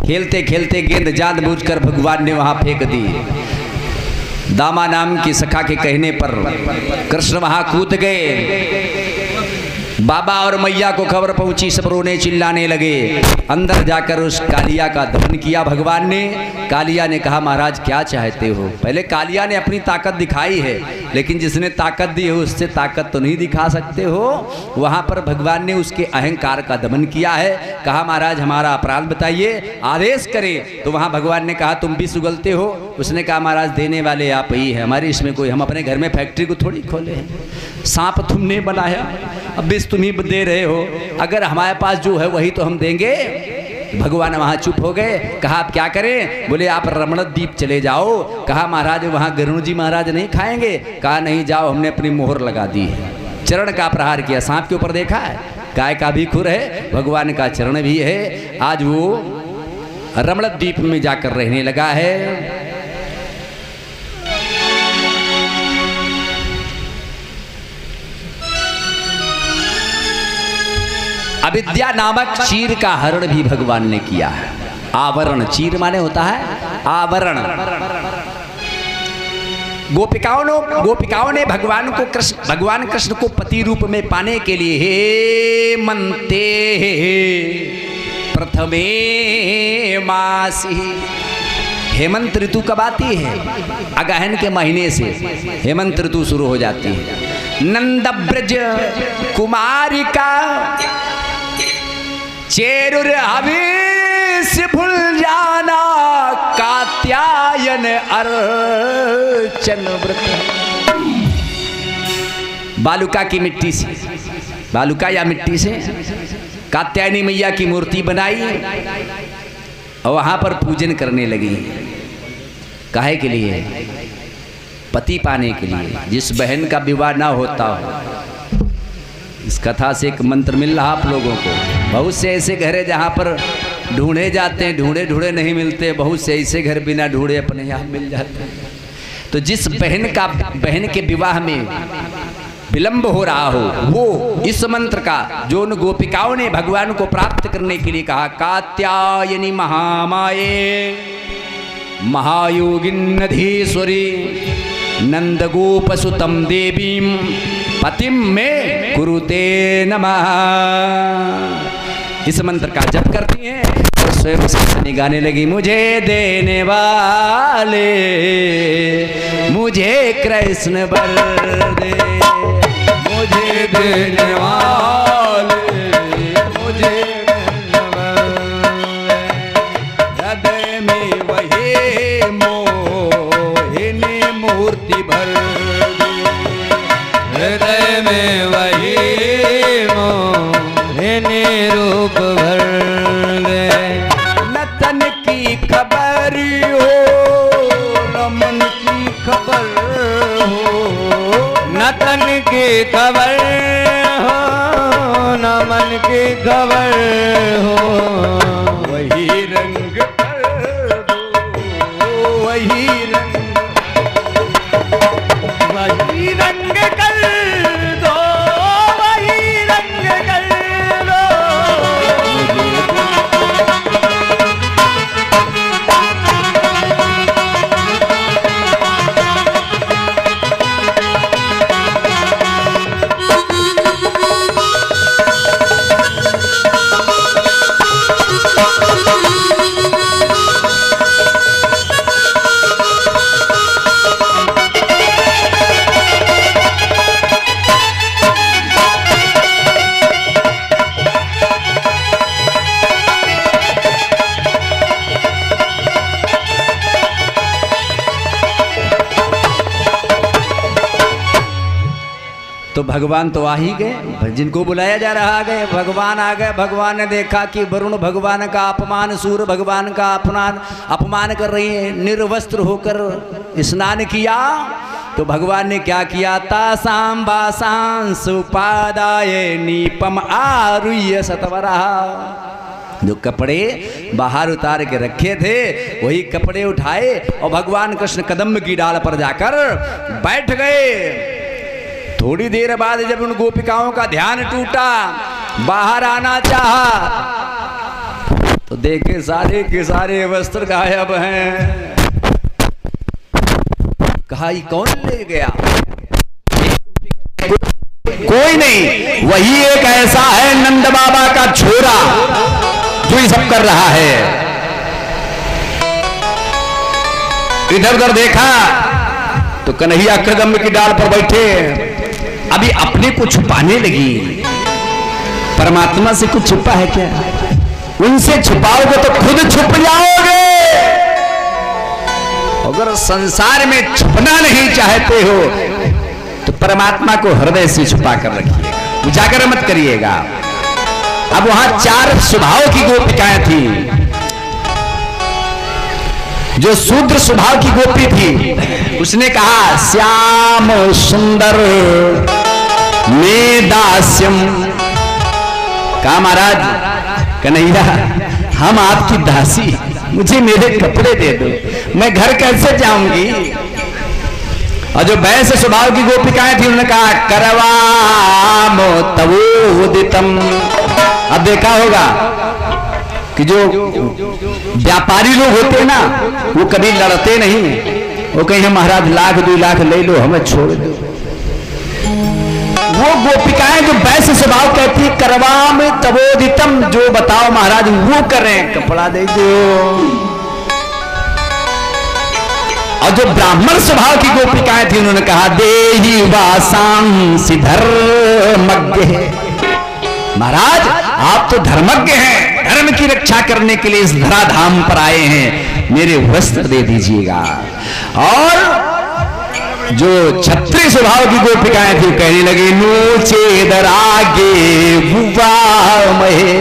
खेलते खेलते गेंद जानबूझकर भगवान ने वहां फेंक दी। दामा नाम की सखा के कहने पर कृष्ण वहां कूद गए। बाबा और मैया को खबर पहुंची, सब रोने चिल्लाने लगे। अंदर जाकर उस कालिया का दमन किया भगवान ने। कालिया ने कहा महाराज क्या चाहते हो। पहले कालिया ने अपनी ताकत दिखाई है, लेकिन जिसने ताकत दी है उससे ताकत तो नहीं दिखा सकते हो। वहां पर भगवान ने उसके अहंकार का दमन किया है। कहा महाराज हमारा अपराध बताइए, आदेश करें। तो वहां भगवान ने कहा तुम भी सुगलते हो। उसने कहा महाराज देने वाले आप ही है, हमारी इसमें कोई, हम अपने घर में फैक्ट्री को थोड़ी खोले हैं। सांप तुमने बनाया, अब विष तुम ही दे रहे हो, अगर हमारे पास जो है वही तो हम देंगे। भगवान वहां चुप हो गए। कहा आप क्या करें। बोले आप रमणद्वीप चले जाओ। कहा महाराज वहां गरुड़ जी महाराज नहीं खाएंगे। कहा नहीं जाओ, हमने अपनी मोहर लगा दी है। चरण का प्रहार किया, सांप के ऊपर देखा है, गाय का भी खुर है, भगवान का चरण भी है। आज वो रमणद्वीप में जाकर रहने लगा है। अविद्या नामक चीर का हरण भी भगवान ने किया है। आवरण, चीर माने होता है आवरण। गोपिकाओं ने भगवान कृष्ण को पति रूप में पाने के लिए हे मनते प्रथमे मासी, हेमंत ऋतु कब आती है, अगहन के महीने से हेमंत ऋतु शुरू हो जाती है। नंद ब्रज कुमारिका चेरुर हवीस भूल जाना, कात्यायन अर्चन व्रत। बालुका की मिट्टी से, बालुका या मिट्टी से कात्यायनी मैया की मूर्ति बनाई और वहां पर पूजन करने लगी। काहे के लिए, पति पाने के लिए। जिस बहन का विवाह ना होता हो, इस कथा से एक मंत्र मिल रहा आप लोगों को। बहुत से ऐसे घर है जहाँ पर ढूंढे जाते हैं, ढूंढे ढूंढे नहीं मिलते। बहुत से ऐसे घर बिना ढूंढे अपने यहाँ मिल जाते हैं। तो जिस बहन के विवाह में विलंब हो रहा हो, वो इस मंत्र का जो उन गोपिकाओं ने भगवान को प्राप्त करने के लिए कहा, कात्यायनी महामाये महायोगिन्नधीश्वरी नंद गोपसुतम देवीम पतिम में कुरुते नमः। इस मंत्र का जप करती हैं और स्वयं से गाने लगी, मुझे देने वाले मुझे कृष्ण वर दे, मुझे देने वाले मुझे हृदय में वही मोहिनी मूर्ति भर, हृदय में वही मोहिनी रूप भर दे। नतन की खबर हो, नमन की खबर हो, नतन की खबर हो, नमन की खबर हो। वही रंग कर दो, वही रंग, वही रंग कर दो, वही रंग कर दो। तो भगवान तो आ ही गए, जिनको बुलाया जा रहा आ गए, भगवान आ गए। भगवान ने देखा कि वरुण भगवान का अपमान, सूर्य भगवान का अपमान कर रही है, निर्वस्त्र होकर स्नान किया। तो भगवान ने क्या किया, तासाम बासांस उपादाय नीपम आरुह्य सतवरा, जो कपड़े बाहर उतार के रखे थे वही कपड़े उठाए और भगवान कृष्ण कदम्ब की डाल पर जाकर बैठ गए। थोड़ी देर बाद जब उन गोपिकाओं का ध्यान टूटा, बाहर आना चाहा तो देखे सारे के सारे वस्त्र गायब हैं। कहा ये कौन ले गया? कोई नहीं, वही एक ऐसा है नंद बाबा का छोरा जो ये सब कर रहा है। इधर उधर देखा तो कन्हैया कदम की डाल पर बैठे, अभी अपने को छुपाने लगी। परमात्मा से कुछ छुपा है क्या? उनसे छुपाओगे तो खुद छुप जाओगे। अगर संसार में छुपना नहीं चाहते हो तो परमात्मा को हृदय से छुपा कर रखिएगा, उजागर मत करिएगा। अब वहां 4 स्वभाव की गोपिकाएं थी। जो शूद्र स्वभाव की गोपी थी उसने कहा श्याम सुंदर में दास्यम। कहा महाराज कन्हैया हम आपकी दासी, मुझे मेरे कपड़े दे दो, मैं घर कैसे जाऊंगी? और जो वैश्य स्वभाव की गोपिकाएं थी उन्होंने कहा करवामो तवोदितम। अब देखा होगा कि जो व्यापारी लोग होते हैं ना वो कभी लड़ते नहीं, वो कहीं महाराज 1,00,000 2 लाख ले लो, हमें छोड़ दो। वो गोपिकाएं जो वैश्य स्वभाव कहती है करवाम तवोदितम, जो बताओ महाराज वो करें, कपड़ा दे दो। और जो ब्राह्मण स्वभाव की गोपिकाएं थी उन्होंने कहा देहि वासांसि धर्मज्ञ। महाराज आप तो धर्मज्ञ हैं, धर्म की रक्षा करने के लिए इस धराधाम पर आए हैं, मेरे वस्त्र दे दीजिएगा। और जो क्षत्रिय स्वभाव की गोपिकाएं थी कहने लगी नो चेदरागे बुवा महे।